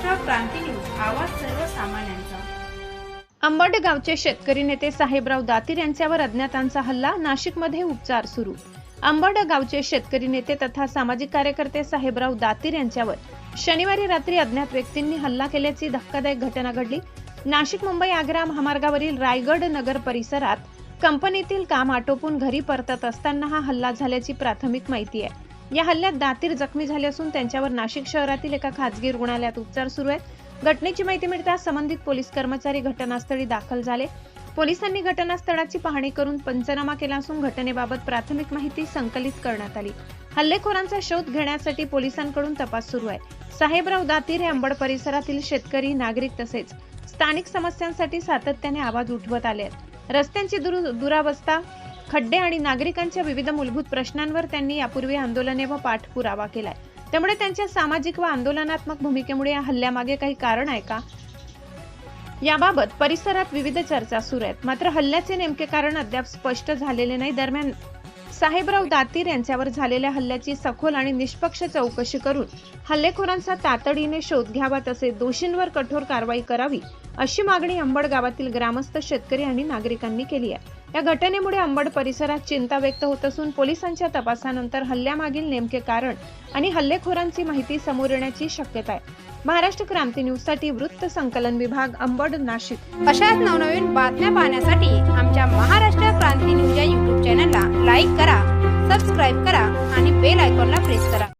महाराष्ट्र क्रांती news, आवाज सर्वसामान्यांचा। अंबड गावचे शेतकरी नेते साहेबराव दातीर यांच्यावर अज्ञातांचा हल्ला, नाशिकमध्ये उपचार सुरू। अंबड गावचे शेतकरी नेते तथा सामाजिक कार्यकर्ते साहेबराव दातीर यांच्यावर शनिवारी रात्री अज्ञात व्यक्तींनी हल्ला केल्याची धक्कादायक घटना घडली। नाशिक मुंबई आग्रा महामार्गावरील रायगड नगर परिसरात कंपनीतील काम आटोपून घरी परतत असताना हा हल्ला झाल्याची प्राथमिक माहिती आहे। या हल्ल्यात दातीर जखमी झाले असून त्यांच्यावर नाशिक शहरातील एका खासगी रुग्णालयात उपचार सुरू आहेत। घटनेची माहिती मिळताच संबंधित पोलीस कर्मचारी घटनास्थळी दाखल झाले। पोलिसांनी घटनास्थळाची पाहणी करून पंचनामा केला असून घटनेबाबत प्राथमिक माहिती संकलित करण्यात आली। हल्लेखोरांचा शोध घेण्यासाठी पोलिसांकडून तपास सुरू आहे। साहेबराव दातीर हे अंबड परिसरातील शेतकरी, नागरिक तसेच स्थानिक समस्यांसाठी सातत्याने आवाज उठवत आले आहेत। रस्त्यांची दुरावस्था, खड्डे आणि नागरिकांच्या विविध मूलभूत प्रश्नांवर त्यांनी यापूर्वी आंदोलने व पाठपुरावा केलाय। त्यामुळे त्यांच्या सामाजिक व आंदोलनात्मक भूमिकेमुळे या हल्ल्यामागे काही कारण आहे का, याबाबत परिसरात विविध चर्चा सुरू आहेत। मात्र हल्ल्याचे नेमके कारण अद्याप स्पष्ट झालेले नाही। दरम्यान साहेबराव दातीर यांच्यावर झालेल्या हल्ल्याची सखोल आणि निष्पक्ष चौकशी करून हल्लेखोरांचा तातडीने शोध घ्यावा, तसेच दोषींवर कठोर कारवाई करावी, अशी मागणी अंबड गावातील ग्रामस्थ, शेतकरी आणि नागरिकांनी केली आहे। या घटनेमुळे अंबड परिसरात चिंता व्यक्त होत असून पोलिसांच्या तपासानंतर हल्ल्यामागील नेमके कारण आणि हल्लेखोरांची माहिती समोर येण्याची शक्यता आहे। महाराष्ट्र क्रांती न्यूज साठी वृत्त संकलन विभाग, अंबड, नाशिक। अशाच नवनवीन बातम्या पाहण्यासाठी आमच्या महाराष्ट्र क्रांती न्यूज या YouTube चॅनलला लाईक करा, सबस्क्राईब करा आणि बेल आयकॉनला प्रेस करा।